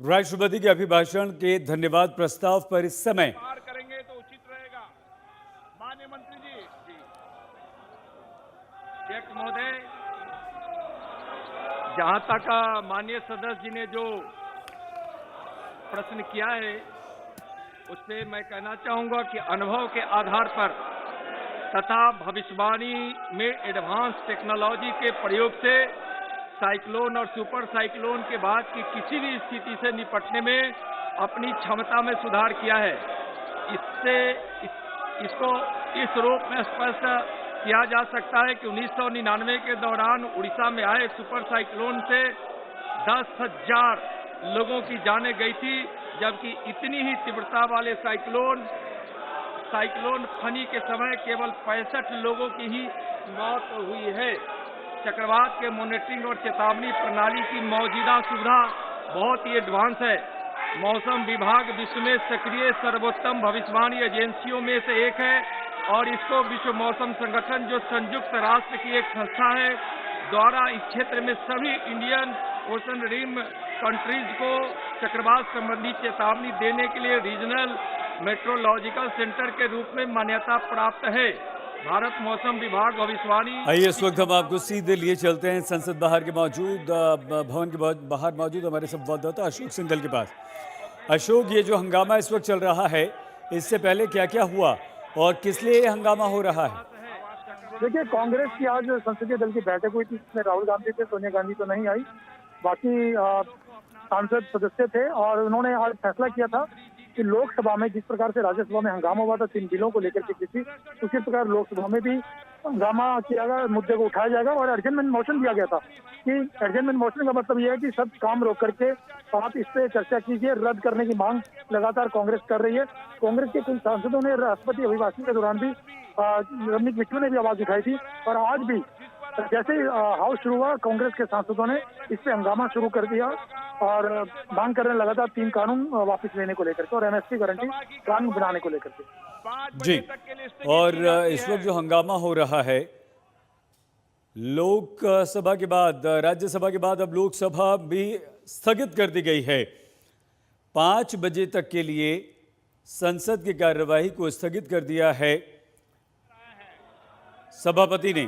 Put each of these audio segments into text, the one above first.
राष्ट्रपति के अभिभाषण के धन्यवाद प्रस्ताव पर इस समय करेंगे तो उचित रहेगा। माननीय मंत्री जी। अध्यक्ष महोदय, जहां तक माननीय सदस्य जी ने जो प्रश्न किया है उससे मैं कहना चाहूंगा कि अनुभव के आधार पर तथा भविष्यवाणी में एडवांस टेक्नोलॉजी के प्रयोग से साइक्लोन और सुपर साइक्लोन के बाद की किसी भी स्थिति से निपटने में अपनी क्षमता में सुधार किया है। इसको इस रूप में स्पष्ट किया जा सकता है कि 1999 के दौरान उड़ीसा में आए सुपर साइक्लोन से 10,000 लोगों की जानें गई थी, जबकि इतनी ही तीव्रता वाले साइक्लोन फनी के समय केवल 65 लोगों की ही मौत हुई है। चक्रवात के मॉनिटरिंग और चेतावनी प्रणाली की मौजूदा सुविधा बहुत ही एडवांस है। मौसम विभाग विश्व में सक्रिय सर्वोत्तम भविष्यवाणी एजेंसियों में से एक है और इसको विश्व मौसम संगठन, जो संयुक्त राष्ट्र की एक संस्था है, द्वारा इस क्षेत्र में सभी इंडियन ओशन रिम कंट्रीज को चक्रवात संबंधी चेतावनी देने के लिए रीजनल मेट्रोलॉजिकल सेंटर के रूप में मान्यता प्राप्त है। भारत मौसम विभाग भविष्यवाणी। आइए इस वक्त हम आपको सीधे लिए चलते हैं संसद बाहर के मौजूद भवन के बाहर मौजूद हमारे संवाददाता अशोक सिंघल के पास। अशोक, ये जो हंगामा इस वक्त चल रहा है, इससे पहले क्या क्या हुआ और किस लिए ये हंगामा हो रहा है? देखिए, कांग्रेस की आज संसदीय दल की बैठक हुई थी, जिसमें राहुल गांधी थे, सोनिया गांधी तो नहीं आई, बाकी सांसद सदस्य थे और उन्होंने आज फैसला किया था कि लोकसभा में जिस प्रकार से राज्यसभा में हंगामा हुआ था 3 बिलों को लेकर के किसी, उसी प्रकार लोकसभा में भी हंगामा किया गया, मुद्दे को उठाया जाएगा और एडजमेंट मोशन दिया गया था कि एडजमेंट मोशन का मतलब यह है कि सब काम रोक करके आप इस पे चर्चा कीजिए। रद्द करने की मांग लगातार कांग्रेस कर रही है। कांग्रेस के कुछ सांसदों ने राष्ट्रपति अभिभाषण के दौरान भी, रमनीक मिट्टू ने भी आवाज उठाई थी और आज भी जैसे ही हाउस शुरू हुआ, कांग्रेस के सांसदों ने इस पे हंगामा शुरू कर दिया और मांग कर रहे लगातार 3 कानून वापस लेने को लेकर के और एमएसपी गारंटी कानून बनाने को लेकर के। जी, और इस वक्त जो हंगामा हो रहा है, लोकसभा के बाद, राज्यसभा के बाद अब लोकसभा भी स्थगित कर दी गई है। 5 बजे तक के लिए संसद की कार्यवाही को स्थगित कर दिया है सभापति ने।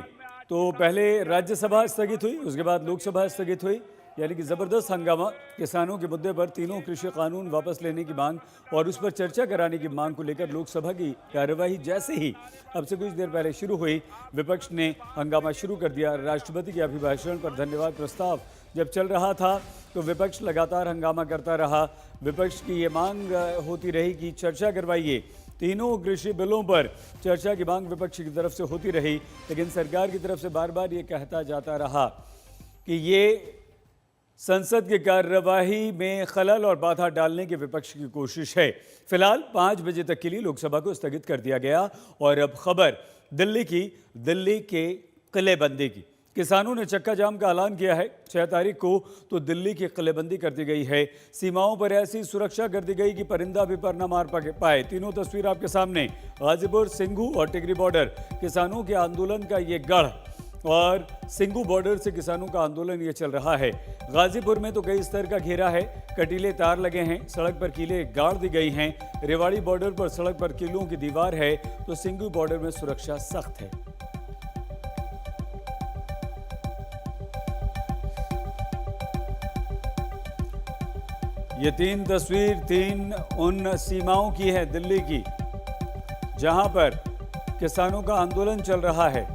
तो पहले राज्यसभा स्थगित हुई, उसके बाद लोकसभा स्थगित हुई, यानी कि ज़बरदस्त हंगामा। किसानों के मुद्दे पर तीनों कृषि कानून वापस लेने की मांग और उस पर चर्चा कराने की मांग को लेकर लोकसभा की कार्यवाही जैसे ही अब से कुछ देर पहले शुरू हुई, विपक्ष ने हंगामा शुरू कर दिया। राष्ट्रपति के अभिभाषण पर धन्यवाद प्रस्ताव जब चल रहा था तो विपक्ष लगातार हंगामा करता रहा। विपक्ष की ये मांग होती रही कि चर्चा करवाइए। तीनों कृषि बिलों पर चर्चा की मांग विपक्ष की तरफ से होती रही, लेकिन सरकार की तरफ से बार बार ये कहता जाता रहा कि ये संसद की कार्यवाही में खलल और बाधा डालने की विपक्ष की कोशिश है। फिलहाल 5 बजे तक के लिए लोकसभा को स्थगित कर दिया गया और अब खबर दिल्ली के किलेबंदी की। किसानों ने चक्का जाम का ऐलान किया है। 6 तारीख को तो दिल्ली की किलेबंदी कर दी गई है। सीमाओं पर ऐसी सुरक्षा कर दी गई कि परिंदा भी पर न मार पाए। तीनों तस्वीर आपके सामने, गाजीपुर, सिंघू और टिकरी बॉर्डर। किसानों के आंदोलन का ये गढ़ और सिंघू बॉर्डर से किसानों का आंदोलन ये चल रहा है। गाजीपुर में तो कई स्तर का घेरा है, कटीले तार लगे हैं, सड़क पर कीले गाड़ दी गई हैं। रेवाड़ी बॉर्डर पर सड़क पर कीलों की दीवार है, तो सिंघू बॉर्डर में सुरक्षा सख्त है। ये 3 तस्वीर 3 उन सीमाओं की है दिल्ली की, जहां पर किसानों का आंदोलन चल रहा है।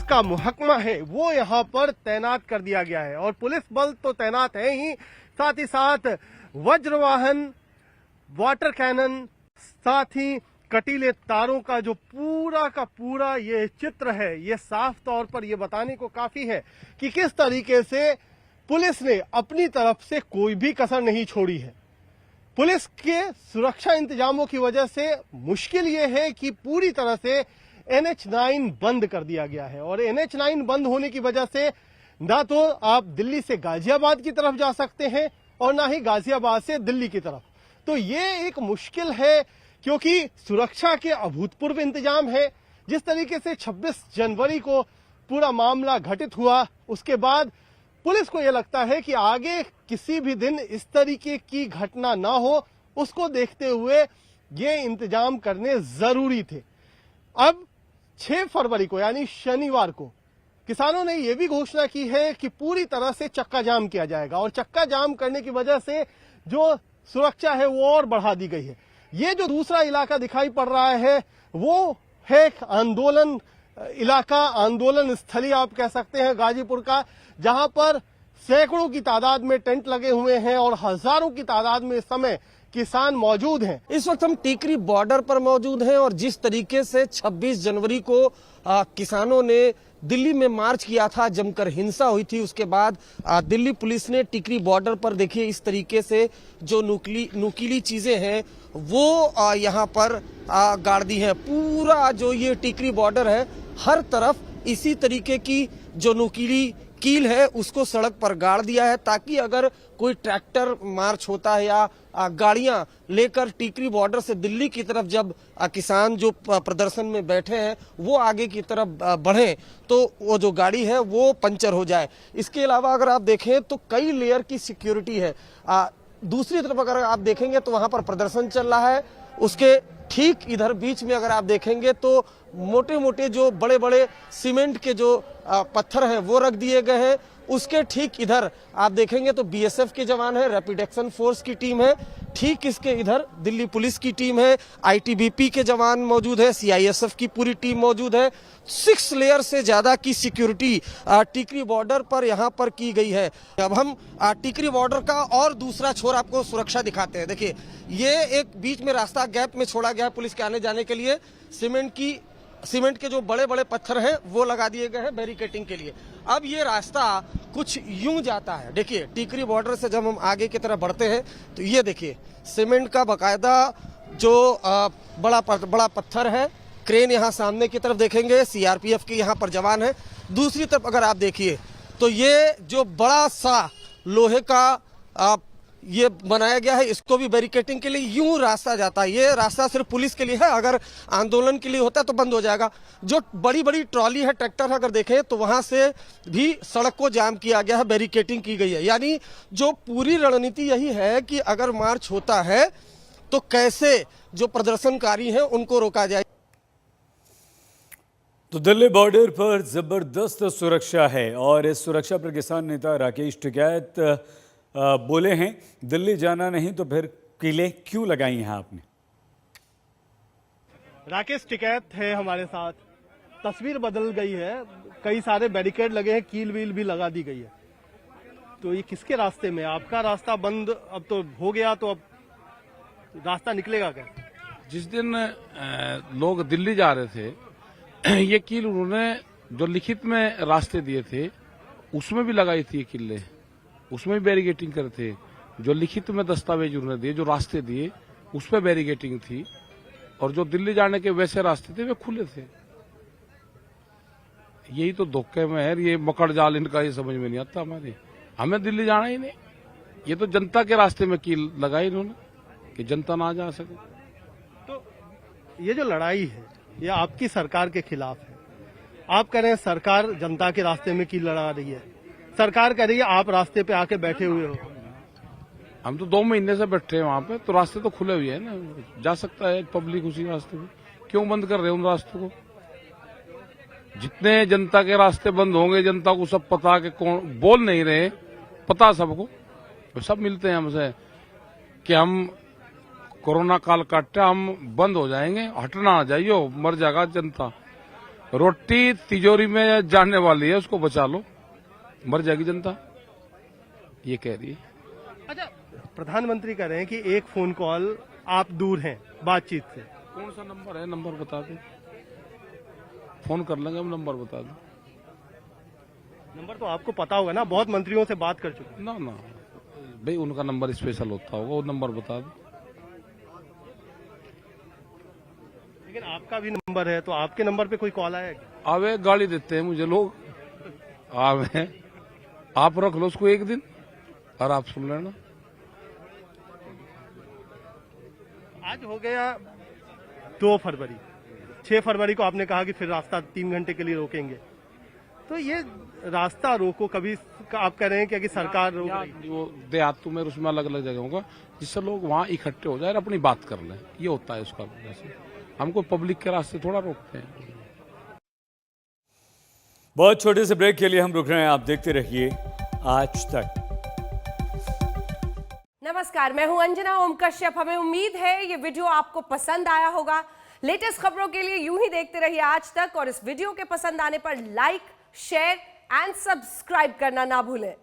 का महकमा है वो यहाँ पर तैनात कर दिया गया है और पुलिस बल तो तैनात है ही, साथ ही साथ वज्रवाहन, वाटर कैनन, साथ ही कटीले तारों का जो पूरा का पूरा ये चित्र है, ये साफ तौर पर ये बताने को काफी है कि किस तरीके से पुलिस ने अपनी तरफ से कोई भी कसर नहीं छोड़ी है। पुलिस के सुरक्षा इंतजामों की वजह से मुश्किल ये है कि पूरी तरह से NH9 बंद कर दिया गया है और NH9 बंद होने की वजह से ना तो आप दिल्ली से गाजियाबाद की तरफ जा सकते हैं और ना ही गाजियाबाद से दिल्ली की तरफ। तो ये एक मुश्किल है क्योंकि सुरक्षा के अभूतपूर्व इंतजाम है। जिस तरीके से 26 जनवरी को पूरा मामला घटित हुआ, उसके बाद पुलिस को यह लगता है कि आगे किसी भी दिन इस तरीके की घटना ना हो, उसको देखते हुए ये इंतजाम करने जरूरी थे। अब 6 फरवरी को यानी शनिवार को किसानों ने यह भी घोषणा की है कि पूरी तरह से चक्का जाम किया जाएगा और चक्का जाम करने की वजह से जो सुरक्षा है वो और बढ़ा दी गई है। ये जो दूसरा इलाका दिखाई पड़ रहा है वो है आंदोलन इलाका, आंदोलन स्थली आप कह सकते हैं गाजीपुर का, जहां पर सैकड़ों की तादाद में टेंट लगे हुए हैं और हजारों की तादाद में इस समय किसान मौजूद हैं। इस वक्त हम टिकरी बॉर्डर पर मौजूद हैं और जिस तरीके से 26 जनवरी को किसानों ने दिल्ली में मार्च किया था, जमकर हिंसा हुई थी, उसके बाद दिल्ली पुलिस ने टिकरी बॉर्डर पर देखिए इस तरीके से जो नुकीली चीजें हैं वो यहाँ पर गाड़ दी है। पूरा जो ये टिकरी बॉर्डर है हर तरफ इसी तरीके की जो नुकीली कील है उसको सड़क पर गाड़ दिया है, ताकि अगर कोई ट्रैक्टर मार्च होता है या गाड़ियां लेकर टिकरी बॉर्डर से दिल्ली की तरफ जब किसान जो प्रदर्शन में बैठे हैं वो आगे की तरफ बढ़े तो वो जो गाड़ी है वो पंचर हो जाए। इसके अलावा अगर आप देखें तो कई लेयर की सिक्योरिटी है। दूसरी तरफ अगर आप देखेंगे तो वहां पर प्रदर्शन चल रहा है, उसके ठीक इधर बीच में अगर आप देखेंगे तो मोटे मोटे जो बड़े बड़े सीमेंट के जो पत्थर हैं वो रख दिए गए हैं। उसके ठीक इधर आप देखेंगे तो बीएसएफ के जवान है, रैपिड एक्शन फोर्स की टीम है, ठीक इसके इधर दिल्ली पुलिस की टीम है, आईटीबीपी के जवान मौजूद है, सीआईएसएफ की पूरी टीम मौजूद है। 6 लेयर से ज्यादा की सिक्योरिटी टिकरी बॉर्डर पर यहाँ पर की गई है। अब हम टिकरी बॉर्डर का और दूसरा छोर आपको सुरक्षा दिखाते हैं। देखिए ये एक बीच में रास्ता गैप में छोड़ा गया है पुलिस के आने जाने के लिए। सीमेंट के जो बड़े बड़े पत्थर हैं वो लगा दिए गए हैं बैरिकेटिंग के लिए। अब ये रास्ता कुछ यूं जाता है। देखिए टीकरी बॉर्डर से जब हम आगे की तरफ बढ़ते हैं तो ये देखिए सीमेंट का बकायदा जो बड़ा पत्थर है। क्रेन यहाँ सामने की तरफ देखेंगे, सीआरपीएफ के यहाँ पर जवान है। दूसरी तरफ अगर आप देखिए तो ये जो बड़ा सा लोहे का ये बनाया गया है, इसको भी बैरिकेटिंग के लिए यूं रास्ता जाता है। ये रास्ता सिर्फ पुलिस के लिए है, अगर आंदोलन के लिए होता है तो बंद हो जाएगा। जो बड़ी बड़ी ट्रॉली है, ट्रैक्टर अगर देखें तो वहां से भी सड़क को जाम किया गया है, बैरिकेटिंग की गई है। यानी जो पूरी रणनीति यही है कि अगर मार्च होता है तो कैसे जो प्रदर्शनकारी हैं उनको रोका जाए। तो दिल्ली बॉर्डर पर जबरदस्त सुरक्षा है और इस सुरक्षा पर किसान नेता राकेश टिकैत बोले हैं दिल्ली जाना नहीं तो फिर किले क्यों लगाई हैं आपने। राकेश टिकैत है हमारे साथ। तस्वीर बदल गई है, कई सारे बैरिकेड लगे हैं, कील वील भी लगा दी गई है। तो ये किसके रास्ते में? आपका रास्ता बंद अब तो हो गया, तो अब रास्ता निकलेगा क्या? जिस दिन लोग दिल्ली जा रहे थे ये कील उन्होंने जो लिखित में रास्ते दिए थे उसमें भी लगाई थी, किले उसमें भी बैरिकेटिंग करे थे। जो लिखित में दस्तावेज उन्होंने दिए, जो रास्ते दिए उस पर बैरिकेटिंग थी, और जो दिल्ली जाने के वैसे रास्ते थे वे खुले थे। यही तो धोखे में है, ये मकड़ जाल इनका ये समझ में नहीं आता हमारे। हमें दिल्ली जाना ही नहीं, ये तो जनता के रास्ते में कील लगाई इन्होंने कि जनता ना जा सके। तो ये जो लड़ाई है ये आपकी सरकार के खिलाफ है। आप कह रहे हैं सरकार जनता के रास्ते में कील लड़ा रही है, सरकार कह रही है आप रास्ते पे आके बैठे हुए हो। हम तो 2 महीने से बैठे हैं वहां पे, तो रास्ते तो खुले हुए हैं ना, जा सकता है पब्लिक उसी रास्ते पे। क्यों बंद कर रहे हैं उन रास्तों को? जितने जनता के रास्ते बंद होंगे, जनता को सब पता कि कौन बोल नहीं रहे, पता सबको, सब मिलते हैं हमसे कि हम कोरोना काल काटे, हम बंद हो जाएंगे, हटना आ जाइयो, मर जाएगा जनता। रोटी तिजोरी में जाने वाली है, उसको बचा लो, मर जाएगी जनता, ये कह रही है। अच्छा, प्रधानमंत्री कह रहे हैं कि एक फोन कॉल आप दूर हैं बातचीत से। कौन सा नंबर है? नंबर बता दो, फोन कर लेंगे हम, नंबर बता दो। नंबर तो आपको पता होगा ना, बहुत मंत्रियों से बात कर चुके। ना भाई, उनका नंबर स्पेशल होता होगा, वो नंबर बता दो। लेकिन आपका भी नंबर है, तो आपके नंबर पे कोई कॉल आया है? आवे गाली देते हैं मुझे लोग, आवे आप रख लो उसको एक दिन और आप सुन लेना। आज हो गया 2 फरवरी, 6 फरवरी को आपने कहा कि फिर रास्ता 3 घंटे के लिए रोकेंगे। तो ये रास्ता रोको कभी आप कह रहे हैं कि सरकार रोक या रही है। वो देहातों में उसमें अलग अलग जगह होगा जिससे लोग वहाँ इकट्ठे हो जाए और अपनी बात कर लें, ये होता है उसका वजह। हमको पब्लिक के रास्ते थोड़ा रोकते हैं। बहुत छोटे से ब्रेक के लिए हम रुक रहे हैं, आप देखते रहिए आज तक। नमस्कार, मैं हूं अंजना ओम कश्यप। हमें उम्मीद है ये वीडियो आपको पसंद आया होगा। लेटेस्ट खबरों के लिए यूं ही देखते रहिए आज तक, और इस वीडियो के पसंद आने पर लाइक, शेयर एंड सब्सक्राइब करना ना भूलें।